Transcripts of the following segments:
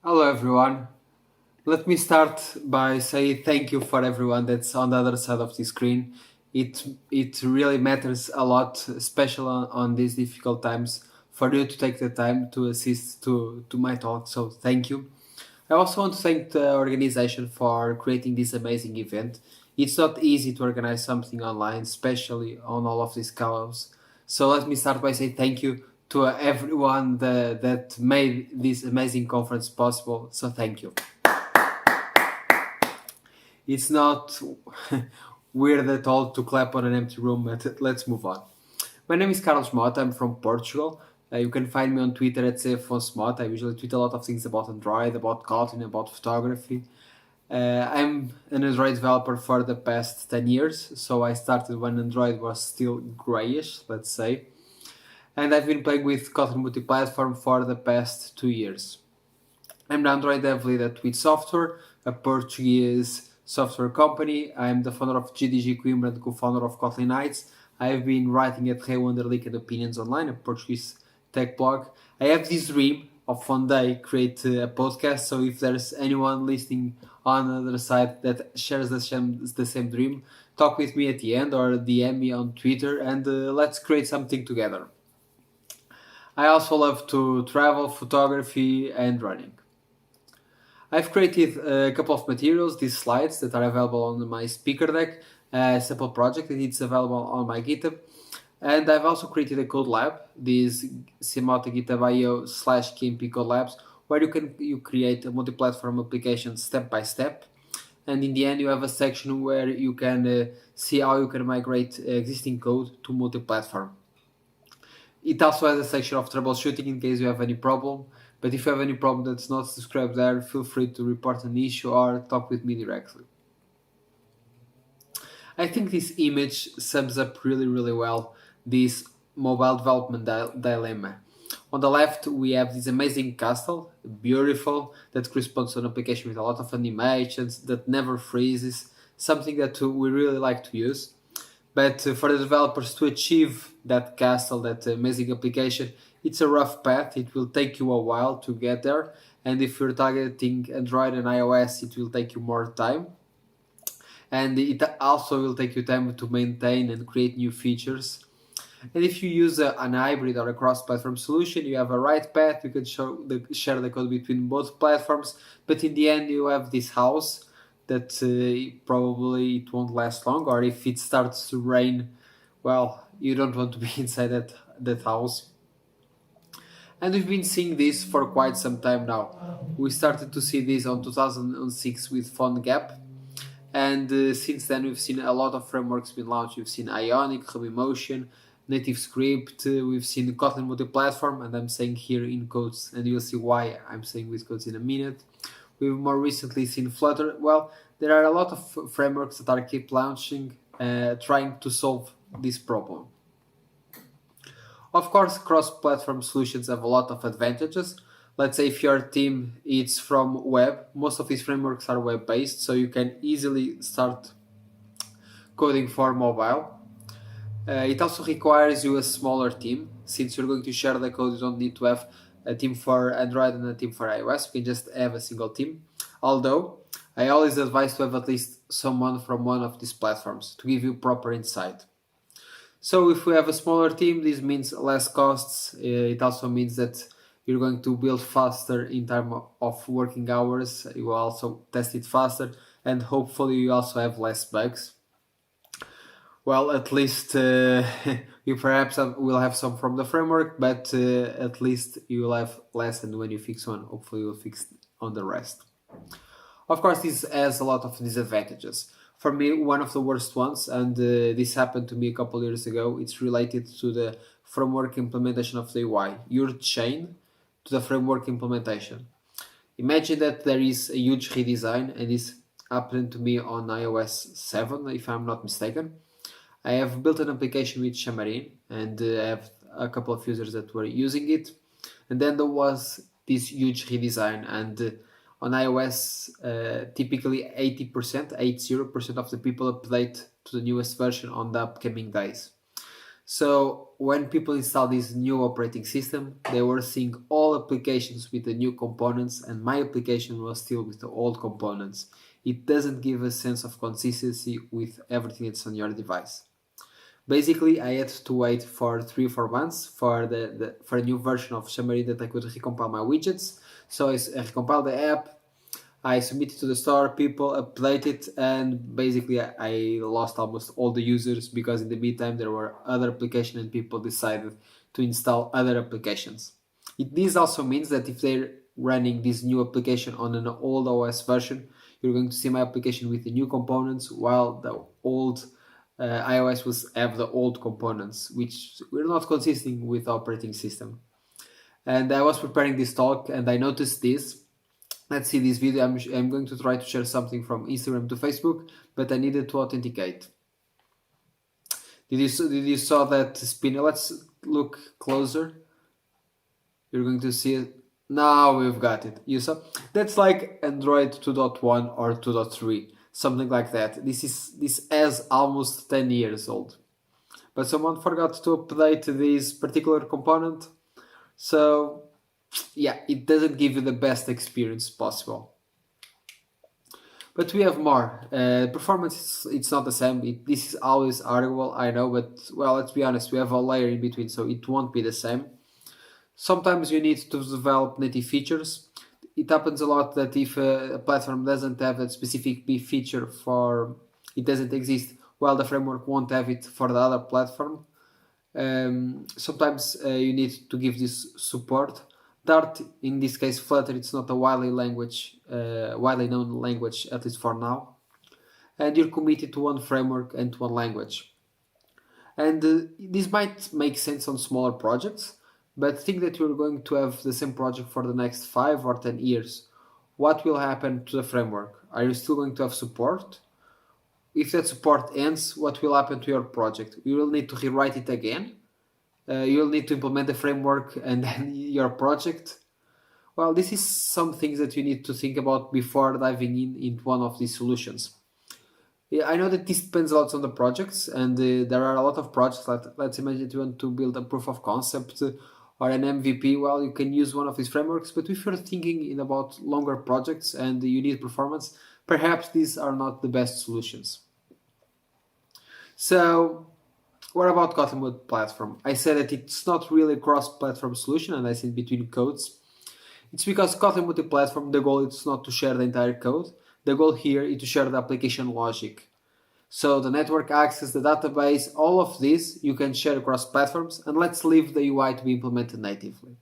Hello everyone. Let me start by saying thank you for everyone that's on the other side of the screen. It really matters a lot, especially on these difficult times, for you to take the time to assist to my talk. So thank you. I also want to thank the organization for creating this amazing event. It's not easy to organize something online, especially on all of these chaos. So let me start by saying thank you to everyone that made this amazing conference possible. So thank you. It's not weird at all to clap on an empty room, but let's move on. My name is Carlos Mota. I'm from Portugal. You can find me on Twitter at Mota. I usually tweet a lot of things about Android, about Kotlin, about photography. I'm an Android developer for the past 10 years, so I started when Android was still grayish, let's say, and I've been playing with Kotlin Multiplatform for the past 2 years. I'm the Android dev lead at With Software, a Portuguese software company. I'm the founder of GDG Coimbra and co-founder of Kotlin Nights. I've been writing at Hey Wonderlic and Opinions Online, a Portuguese tech blog. I have this dream of one day create a podcast. So if there's anyone listening on the other side that shares the same dream, talk with me at the end or DM me on Twitter and let's create something together. I also love to travel, photography, and running. I've created a couple of materials, these slides that are available on my speaker deck, a simple project and it's available on my GitHub. And I've also created a code lab, this Simota GitHub.io / KMP code labs, where you create a multi-platform application step by step. And in the end, you have a section where you can see how you can migrate existing code to multi-platform. It also has a section of troubleshooting in case you have any problem. But if you have any problem that's not described there, feel free to report an issue or talk with me directly. I think this image sums up really well this mobile development dilemma. On the left, we have this amazing castle, beautiful, that corresponds to an application with a lot of animations, that never freezes, something that we really like to use. But for the developers to achieve that castle, that amazing application, it's a rough path. It will take you a while to get there. And if you're targeting Android and iOS, it will take you more time. And it also will take you time to maintain and create new features. And if you use an hybrid or a cross-platform solution, you have a right path. You can share the code between both platforms. But in the end, you have this house that probably it won't last long. Or if it starts to rain, well, you don't want to be inside that house. And we've been seeing this for quite some time now. We started to see this on 2006 with PhoneGap, and since then we've seen a lot of frameworks being launched. We've seen Ionic, RubyMotion, NativeScript, we've seen Kotlin Multiplatform, and I'm saying here in quotes, and you'll see why I'm saying with quotes in a minute. We've more recently seen Flutter. Well, there are a lot of frameworks that are keep launching, trying to solve this problem. Of course, cross-platform solutions have a lot of advantages. Let's say if your team is from web, most of these frameworks are web-based, so you can easily start coding for mobile. It also requires you a smaller team. Since you're going to share the code, you don't need to have a team for Android and a team for iOS. You can just have a single team. Although, I always advise to have at least someone from one of these platforms to give you proper insight. So if we have a smaller team, this means less costs. It also means that you're going to build faster in terms of working hours. You will also test it faster, and hopefully you also have less bugs. Well, at least you perhaps will have some from the framework, but at least you will have less, and when you fix one, hopefully you'll fix on the rest. Of course, this has a lot of disadvantages. For me, one of the worst ones, and this happened to me a couple years ago, it's related to the framework implementation of the UI. You're chained to the framework implementation. Imagine that there is a huge redesign, and this happened to me on iOS 7, if I'm not mistaken. I have built an application with Xamarin, and I have a couple of users that were using it. And then there was this huge redesign, and on iOS, typically 80% of the people update to the newest version on the upcoming days. So when people install this new operating system, they were seeing all applications with the new components and my application was still with the old components. It doesn't give a sense of consistency with everything that's on your device. Basically, I had to wait for 3 or 4 months for for a new version of Xamarin that I could recompile my widgets. So I recompiled the app, I submitted to the store, people update it, and basically I lost almost all the users because in the meantime there were other applications and people decided to install other applications. This also means that if they're running this new application on an old OS version, you're going to see my application with the new components while the old iOS will have the old components, which we're not consistent with the operating system. And I was preparing this talk and I noticed this. Let's see this video. I'm going to try to share something from Instagram to Facebook, but I needed to authenticate. Did you saw that spinner? Let's look closer. You're going to see it. Now we've got it. You saw? That's like Android 2.1 or 2.3, something like that. This is almost 10 years old. But someone forgot to update this particular component. So yeah, it doesn't give you the best experience possible. But we have more. Performance, it's not the same. This is always arguable, I know, but well, let's be honest, we have a layer in between, so it won't be the same. Sometimes you need to develop native features. It happens a lot that if a platform doesn't have that specific feature for, it doesn't exist, well, the framework won't have it for the other platform. Sometimes you need to give this support. Dart, in this case Flutter, it's not a widely known language, at least for now. And you're committed to one framework and to one language. And this might make sense on smaller projects, but think that you're going to have the same project for the next 5 or 10 years. What will happen to the framework? Are you still going to have support? If that support ends, what will happen to your project? You will need to rewrite it again. You will need to implement the framework and then your project. Well, this is some things that you need to think about before diving into one of these solutions. Yeah, I know that this depends a lot on the projects, and there are a lot of projects. Let's imagine that you want to build a proof of concept or an MVP. Well, you can use one of these frameworks, but if you're thinking in about longer projects and you need performance, perhaps these are not the best solutions. So, what about Kotlin Multiplatform? I said that it's not really a cross-platform solution, and I said between codes. It's because Kotlin Multiplatform, the goal is not to share the entire code. The goal here is to share the application logic. So the network access, the database, all of this you can share across platforms, and let's leave the UI to be implemented natively.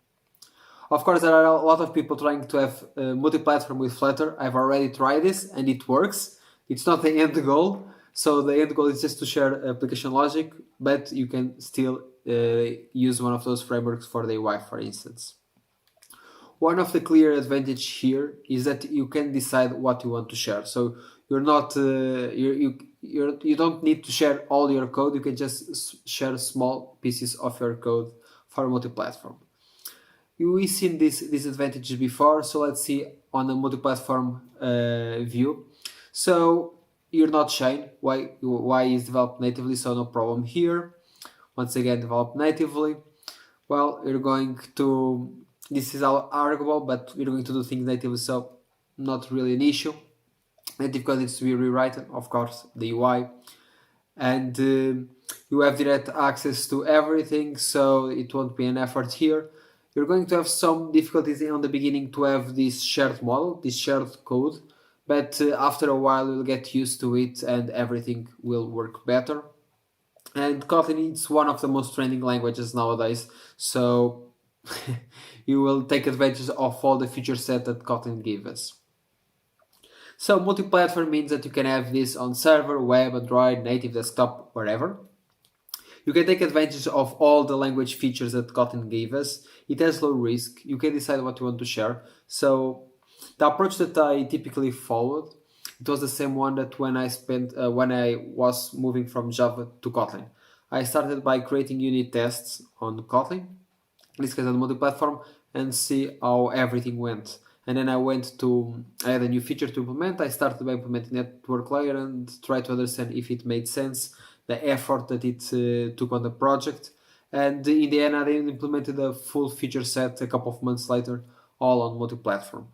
Of course, there are a lot of people trying to have multi-platform with Flutter. I've already tried this and it works. It's not the end goal. So the end goal is just to share application logic, but you can still use one of those frameworks for the UI, for instance. One of the clear advantage here is that you can decide what you want to share. So you're not you don't need to share all your code. You can just share small pieces of your code for multi-platform. We've seen this advantage before, so let's see on a multi-platform view. So you're not chained. Why is developed natively? So no problem here. Once again, developed natively. Well, you're going to. This is arguable, but we're going to do things natively, so not really an issue. Native code needs to be rewritten, of course, the UI, and you have direct access to everything, so it won't be an effort here. You're going to have some difficulties on the beginning to have this shared model, this shared code, but after a while you'll get used to it and everything will work better. And Kotlin is one of the most trending languages nowadays, so you will take advantage of all the feature set that Kotlin gives us. So multi-platform means that you can have this on server, web, Android, native, desktop, wherever. You can take advantage of all the language features that Kotlin gave us. It has low risk. You can decide what you want to share. So the approach that I typically followed, it was the same one that when I was moving from Java to Kotlin. I started by creating unit tests on Kotlin, in this case on multi-platform, and see how everything went. And then I had a new feature to implement. I started by implementing network layer and tried to understand if it made sense, the effort that it took on the project. And in the end, I then implemented a full feature set a couple of months later, all on multi-platform.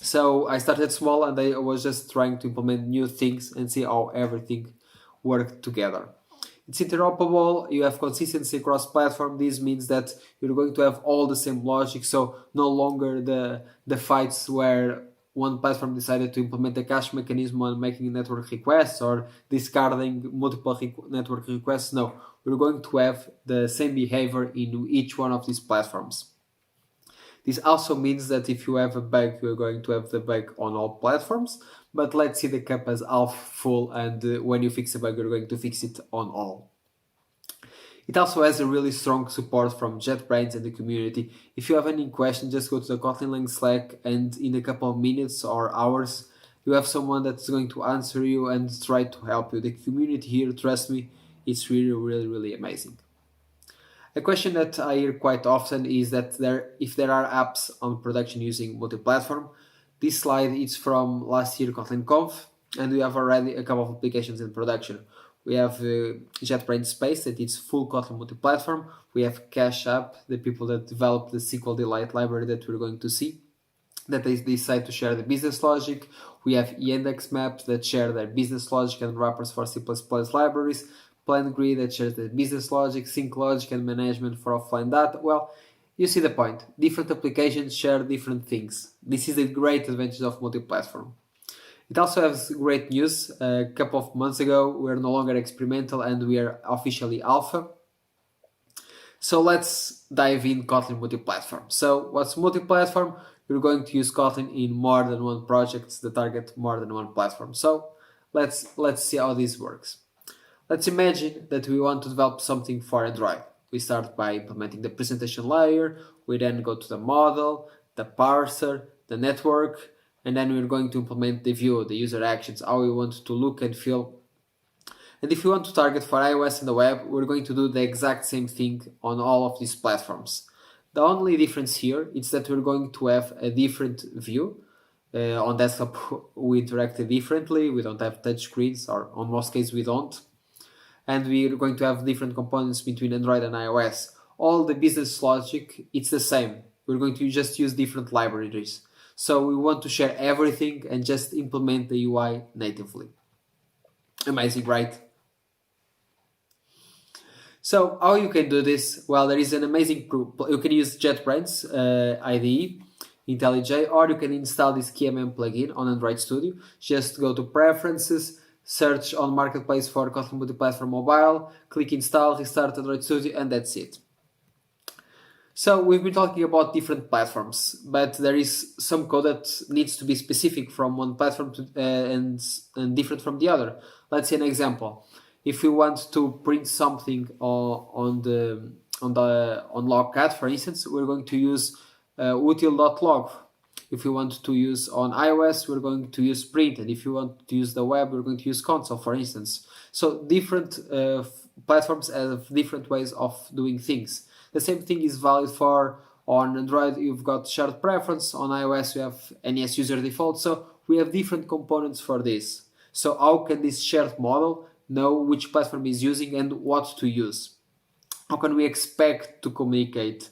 So I started small and I was just trying to implement new things and see how everything worked together. It's interoperable, you have consistency across platform. This means that you're going to have all the same logic, so no longer the fights where one platform decided to implement a cache mechanism on making network requests or discarding multiple network requests. No, we're going to have the same behavior in each one of these platforms. This also means that if you have a bug, you're going to have the bug on all platforms. But let's see the cup as half full, and when you fix a bug, you're going to fix it on all. It also has a really strong support from JetBrains and the community. If you have any question, just go to the Kotlin Lang Slack, and in a couple of minutes or hours, you have someone that's going to answer you and try to help you. The community here, trust me, it's really, really, really amazing. A question that I hear quite often is that if there are apps on production using multi-platform. This slide is from last year Kotlin Conf, and we have already a couple of applications in production. We have JetBrains Space, that it's full Kotlin multi-platform. We have Cache App, the people that developed the SQL Delight library that we're going to see, that they decide to share the business logic. We have Yandex Maps that share their business logic and wrappers for C++ libraries. PlanGrid that shares the business logic, sync logic, and management for offline data. Well, you see the point. Different applications share different things. This is a great advantage of multi-platform. It also has great news. A couple of months ago, we are no longer experimental and we are officially alpha. So let's dive in Kotlin multi-platform. So what's multi-platform? You're going to use Kotlin in more than one project that target more than one platform. So let's see how this works. Let's imagine that we want to develop something for Android. We start by implementing the presentation layer, we then go to the model, the parser, the network, and then we're going to implement the view, the user actions, how we want to look and feel. And if we want to target for iOS and the web, we're going to do the exact same thing on all of these platforms. The only difference here is that we're going to have a different view. On desktop, we interact differently, we don't have touch screens, or on most cases we don't. And we're going to have different components between Android and iOS. All the business logic, it's the same. We're going to just use different libraries. So we want to share everything and just implement the UI natively. Amazing, right? So how you can do this? Well, there is an amazing proof. You can use JetBrains IDE, IntelliJ, or you can install this KMM plugin on Android Studio. Just go to Preferences, search on Marketplace for Kotlin Multiplatform Mobile, click Install, restart Android Studio, and that's it. So we've been talking about different platforms, but there is some code that needs to be specific from one platform to, and different from the other. Let's see an example. If we want to print something on logcat, for instance, we're going to use util.log. If we want to use on iOS, we're going to use print, and if you want to use the web, we're going to use console, for instance. So different platforms have different ways of doing things. The same thing is valid for on Android. You've got shared preference. On iOS, you have NES user default. So we have different components for this. So how can this shared model know which platform is using and what to use? How can we expect to communicate?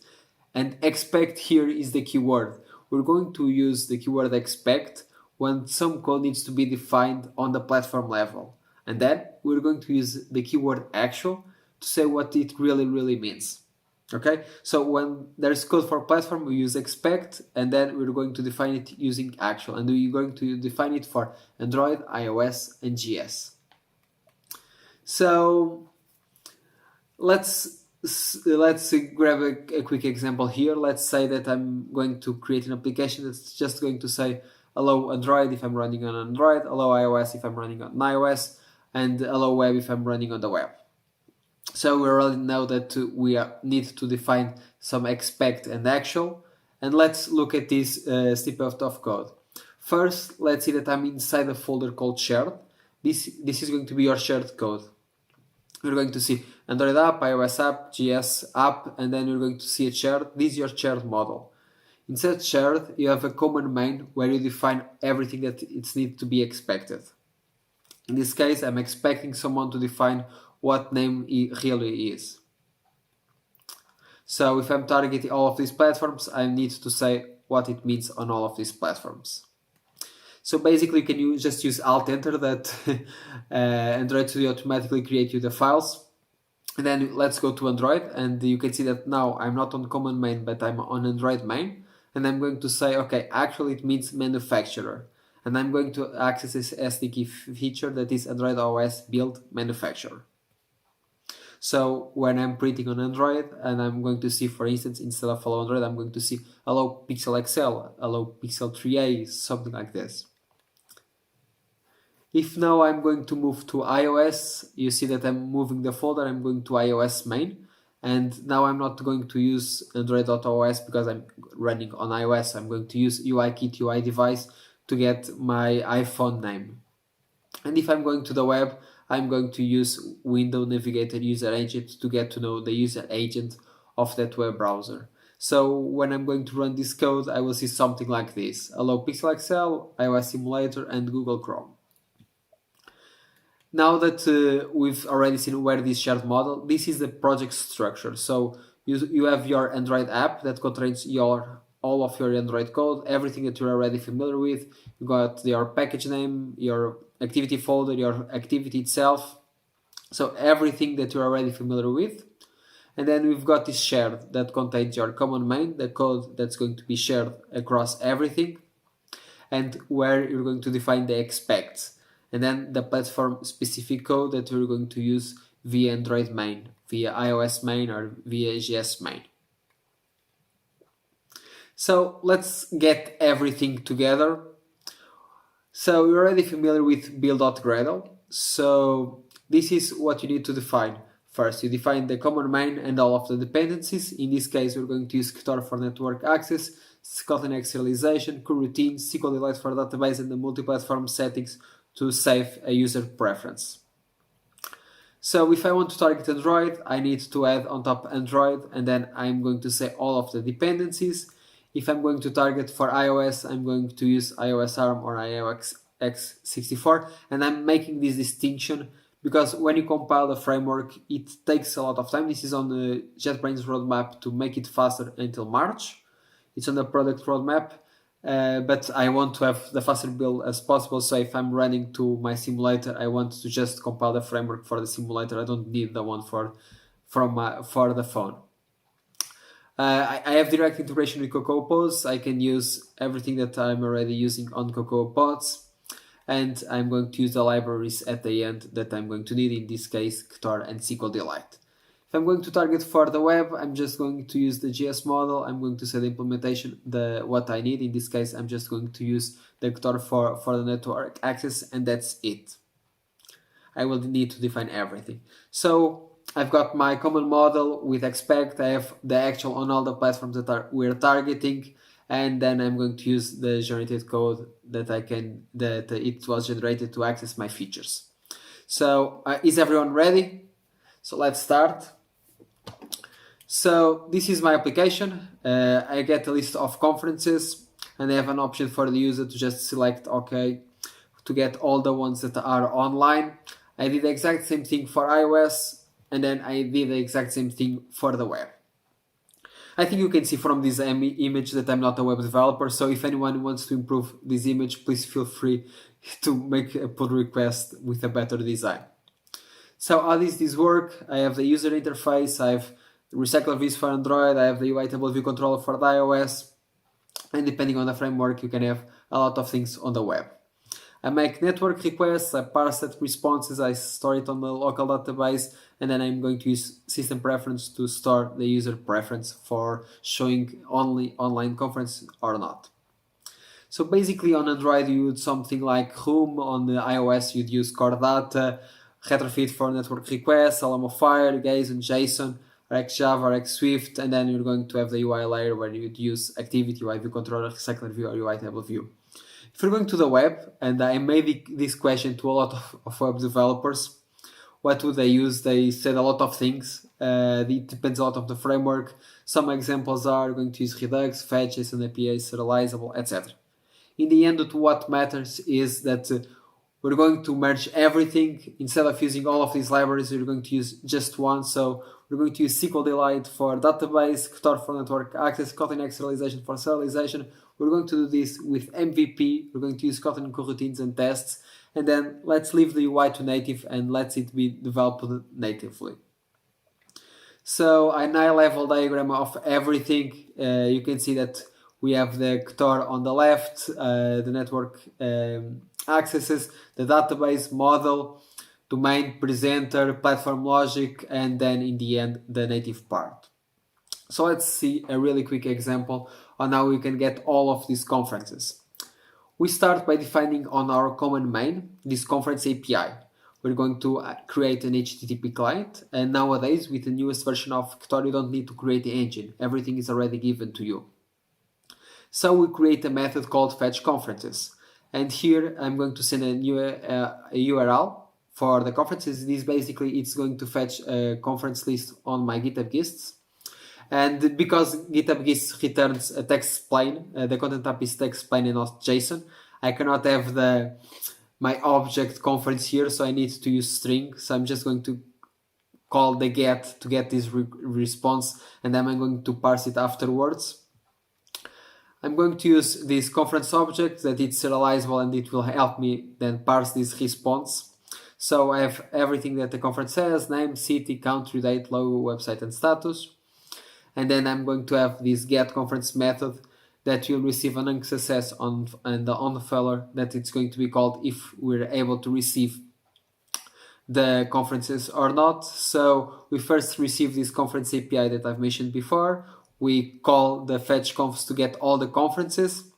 And expect here is the keyword. We're going to use the keyword expect when some code needs to be defined on the platform level. And then we're going to use the keyword actual to say what it really means. Okay, so when there's code for platform, we use expect, and then we're going to define it using actual, and we're going to define it for Android, iOS, and GS. So let's grab a quick example here. Let's say that I'm going to create an application that's just going to say hello Android if I'm running on Android, hello iOS if I'm running on iOS, and hello web if I'm running on the web. So we already know that we need to define some expect and actual. And let's look at this snippet of code. First, let's see that I'm inside a folder called shared. This is going to be your shared code. We're going to see Android app, iOS app, GS app, and then you're going to see a shared. This is your shared model. Inside shared, you have a common main where you define everything that it needs to be expected. In this case, I'm expecting someone to define what name it really is. So if I'm targeting all of these platforms, I need to say what it means on all of these platforms. So basically, you can just use Alt-Enter that Android Studio automatically create you the files. And then let's go to Android, and you can see that now I'm not on common main, but I'm on Android main. And I'm going to say, okay, actually it means manufacturer. And I'm going to access this SDK feature that is Android OS build manufacturer. So when I'm printing on Android and I'm going to see, for instance, instead of Hello Android, I'm going to see Hello Pixel XL, Hello Pixel 3a, something like this. If now I'm going to move to iOS, you see that I'm moving the folder, I'm going to iOS main. And now I'm not going to use Android.os because I'm running on iOS. I'm going to use UIKit UI device to get my iPhone name. And if I'm going to the web, I'm going to use Window Navigator User Agent to get to know the user agent of that web browser. So when I'm going to run this code, I will see something like this. Hello Pixel XL, iOS Simulator, and Google Chrome. Now that we've already seen where this shared model, this is the project structure. So you have your Android app that contains all of your Android code, everything that you're already familiar with. You got your package name, your activity folder, your activity itself. So everything that you're already familiar with. And then we've got this shared that contains your common main, the code that's going to be shared across everything, and where you're going to define the expects. And then the platform specific code that we're going to use via Android main, via iOS main, or via GS main. So let's get everything together. So you're already familiar with build.gradle. So this is what you need to define. First, you define the common main and all of the dependencies. In this case, we're going to use Ktor for network access, Kotlin serialization, coroutine, SQLite for database, and the multi-platform settings to save a user preference. So if I want to target Android, I need to add on top Android, and then I'm going to say all of the dependencies. If I'm going to target for iOS, I'm going to use iOS ARM or iOS X64, and I'm making this distinction because when you compile the framework, it takes a lot of time. This is on the JetBrains roadmap to make it faster until March. It's on the product roadmap. But I want to have the faster build as possible. So if I'm running to my simulator, I want to just compile the framework for the simulator. I don't need the one for the phone. I have direct integration with Cocoa Pods. I can use everything that I'm already using on Cocoa Pods, and I'm going to use the libraries at the end that I'm going to need. In this case, Ktor and SQLite. If I'm going to target for the web, I'm just going to use the GS model. I'm going to set the implementation, what I need. In this case, I'm just going to use the Ktor for the network access, and that's it. I will need to define everything. So I've got my common model with expect. I have the actual on all the platforms that we're targeting, and then I'm going to use the generated code that it was generated to access my features. So is everyone ready? So let's start. So this is my application. I get a list of conferences, and I have an option for the user to just select OK to get all the ones that are online. I did the exact same thing for iOS, and then I did the exact same thing for the web. I think you can see from this image that I'm not a web developer, so if anyone wants to improve this image, please feel free to make a pull request with a better design. So how does this work? I have the user interface, I have recycler views for Android, I have the UI table view controller for the iOS, and depending on the framework, you can have a lot of things on the web. I make network requests, I parse that responses, I store it on the local database, and then I'm going to use system preference to store the user preference for showing only online conference or not. So basically on Android you would something like Room, on the iOS you'd use core data, retrofit for network requests, Alamo Fire, Gaze and JSON, RxJava, RxSwift, and then you're going to have the UI layer where you'd use activity, UI view controller, recycler view, or UI table view. If you're going to the web, and I made this question to a lot of web developers, what would they use? They said a lot of things. It depends a lot of the framework. Some examples are going to use Redux, Fetch, JSON API, serializable, etc. In the end, what matters is that we're going to merge everything. Instead of using all of these libraries, we're going to use just one. So we're going to use SQLite for database, Ktor for network access, Kotlin serialization for serialization. We're going to do this with MVP. We're going to use Kotlin coroutines and tests. And then let's leave the UI to native and let it be developed natively. So a high level diagram of everything. You can see that we have the Ktor on the left, the network accesses, the database model, domain, presenter, platform logic, and then in the end, the native part. So let's see a really quick example on how we can get all of these conferences. We start by defining on our common main this conference API. We're going to create an HTTP client, and nowadays with the newest version of Ktor you don't need to create the engine. Everything is already given to you. So we create a method called fetch conferences, and here I'm going to send a new a URL for the conferences. This basically it's going to fetch a conference list on my GitHub Gists. And because GitHub Gist returns a text plain, the content type is text plain and not JSON, I cannot have my object conference here, so I need to use string. So I'm just going to call the get to get this response, and then I'm going to parse it afterwards. I'm going to use this conference object that it's serializable and it will help me then parse this response. So I have everything that the conference says: name, city, country, date, logo, website, and status. And then I'm going to have this get conference method that will receive an success on the failure that it's going to be called if we're able to receive the conferences or not. So we first receive this conference API that I've mentioned before. We call the fetch conf to get all the conferences.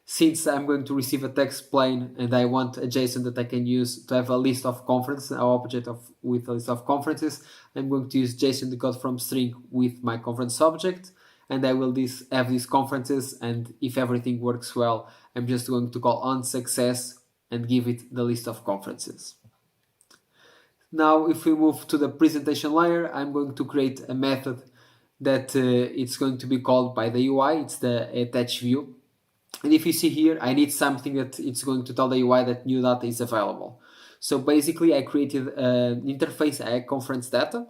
Since I'm going to receive a text plain and I want a JSON that I can use to have a list of conferences, an object with a list of conferences, I'm going to use JSON decode from string with my conference object, and I will have these conferences, and if everything works well, I'm just going to call on success and give it the list of conferences. Now, if we move to the presentation layer, I'm going to create a method that it's going to be called by the UI. It's the attach view. And if you see here, I need something that it's going to tell the UI that new data is available. So basically, I created an interface conference data.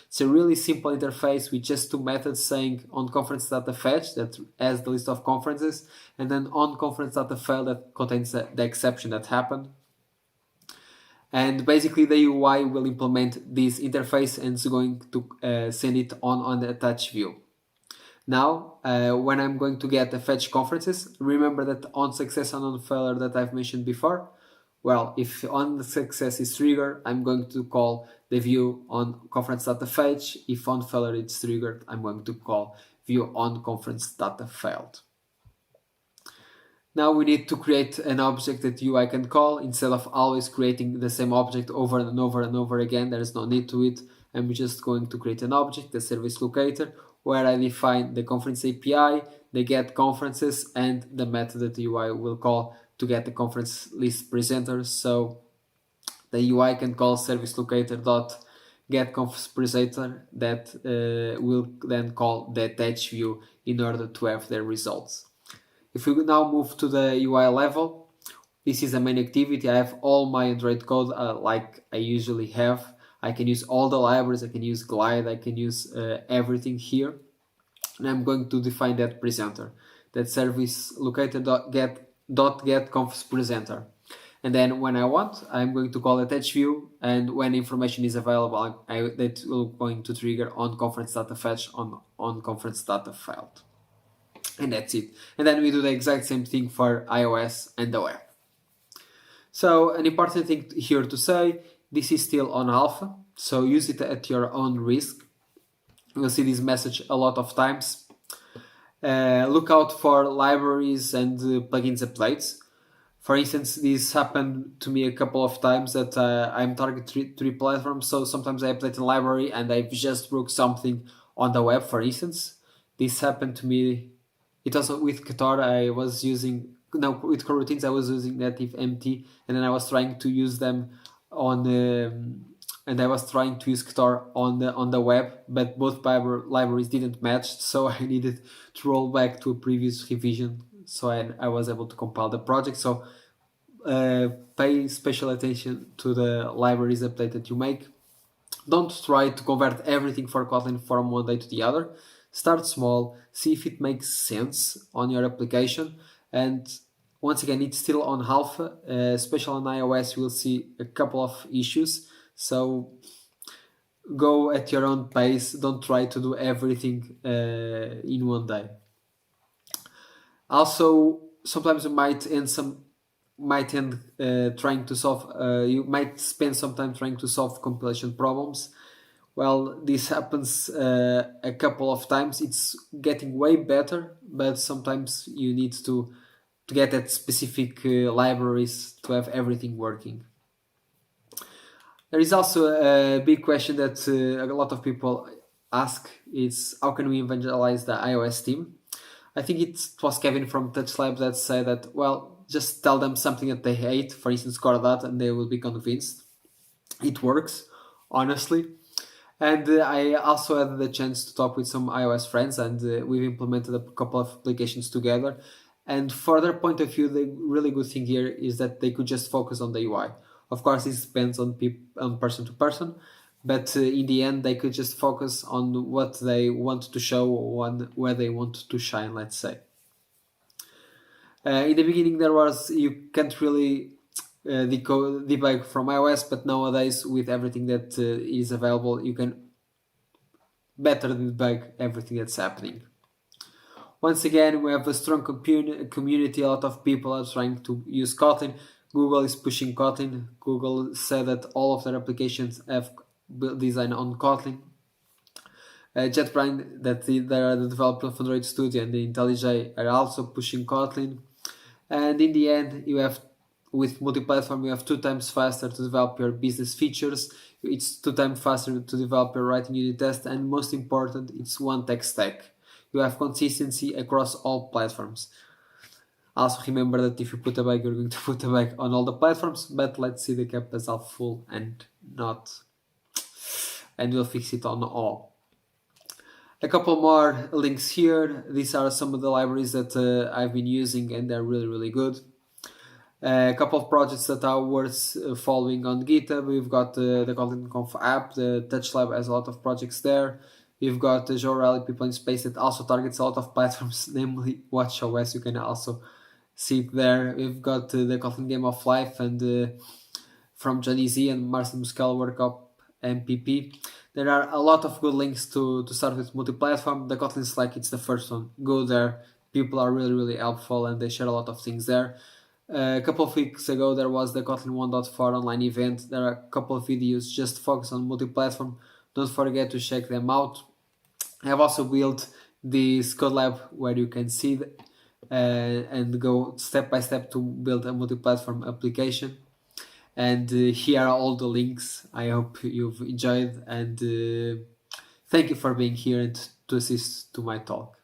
It's a really simple interface with just two methods saying on conference data fetch that has the list of conferences, and then on conference data fail that contains the exception that happened. And basically, the UI will implement this interface and is going to send it on the attach view. Now, when I'm going to get the fetch conferences, remember that on success and on failure that I've mentioned before. Well, if on the success is triggered, I'm going to call the view on conference data fetch. If on failure it's triggered, I'm going to call view on conference data failed. Now we need to create an object that UI can call instead of always creating the same object over and over and over again. There is no need to it. I'm just going to create an object, the service locator, where I define the conference API, the get conferences, and the method that the UI will call to get the conference list presenter. So the UI can call service locator dot get conference presenter that will then call the attach view in order to have their results. If we now move to the UI level, this is the main activity. I have all my Android code like I usually have. I can use all the libraries, I can use Glide, I can use everything here. And I'm going to define that presenter, that service locator get conf presenter. And then when I want, I'm going to call attach view, and when information is available, that will going to trigger on conference data fetch on conference data failed. And that's it. And then we do the exact same thing for iOS and the web. So an important thing here to say, this is still on alpha, so use it at your own risk. You'll see this message a lot of times. Look out for libraries and plugins updates. For instance, this happened to me a couple of times that I'm targeting three platforms, so sometimes I update a library and I've just broke something on the web, for instance. This happened to me. It was with Ktor. With coroutines I was using native empty, and then I was trying to use them and I was trying to use Ktor on the web, but both libraries didn't match, so I needed to roll back to a previous revision, so I was able to compile the project. So pay special attention to the libraries update that you make. Don't try to convert everything for Kotlin from one day to the other. Start small, see if it makes sense on your application. And once again, it's still on alpha, especially on iOS, you will see a couple of issues. So go at your own pace. Don't try to do everything in one day. Also, sometimes you might end trying to solve. You might spend some time trying to solve compilation problems. Well, this happens a couple of times. It's getting way better, but sometimes you need to get at specific libraries to have everything working. There is also a big question that a lot of people ask: is how can we evangelize the iOS team? I think it was Kevin from Touch Lab that said that, well, just tell them something that they hate, for instance, Cordat, and they will be convinced. It works, honestly. And I also had the chance to talk with some iOS friends, and we've implemented a couple of applications together. And for their point of view, the really good thing here is that they could just focus on the UI. Of course, this depends on person to person, but in the end, they could just focus on what they want to show, on where they want to shine, let's say. In the beginning, you can't really debug from iOS, but nowadays, with everything that is available, you can better debug everything that's happening. Once again, we have a strong community. A lot of people are trying to use Kotlin. Google is pushing Kotlin. Google said that all of their applications have design on Kotlin. JetBrains, they are the developer of Android Studio, and the IntelliJ are also pushing Kotlin. And in the end, you have with multi-platform, you have 2 times faster to develop your business features. It's 2 times faster to develop your writing unit test, and most important, it's one tech stack. You have consistency across all platforms. Also remember that if you put a bug, you're going to put a bug on all the platforms, but let's see the cap as half full and not, and we'll fix it on all. A couple more links here. These are some of the libraries that I've been using, and they're really, really good. A couple of projects that are worth following on GitHub. We've got the Kotlin Conf app. The Touch Lab has a lot of projects there. We've got the Joe Rally People in Space that also targets a lot of platforms, namely WatchOS. You can also see it there. We've got the Kotlin Game of Life and from Johnny Z and Marcin Muscal Workup MPP. There are a lot of good links to start with multi-platform. The Kotlin Slack, it's the first one. Go there. People are really, really helpful and they share a lot of things there. A couple of weeks ago, there was the Kotlin 1.4 online event. There are a couple of videos just focused on multi-platform. Don't forget to check them out. I have also built this code lab where you can see and go step by step to build a multi-platform application. And here are all the links. I hope you've enjoyed, and thank you for being here and to assist to my talk.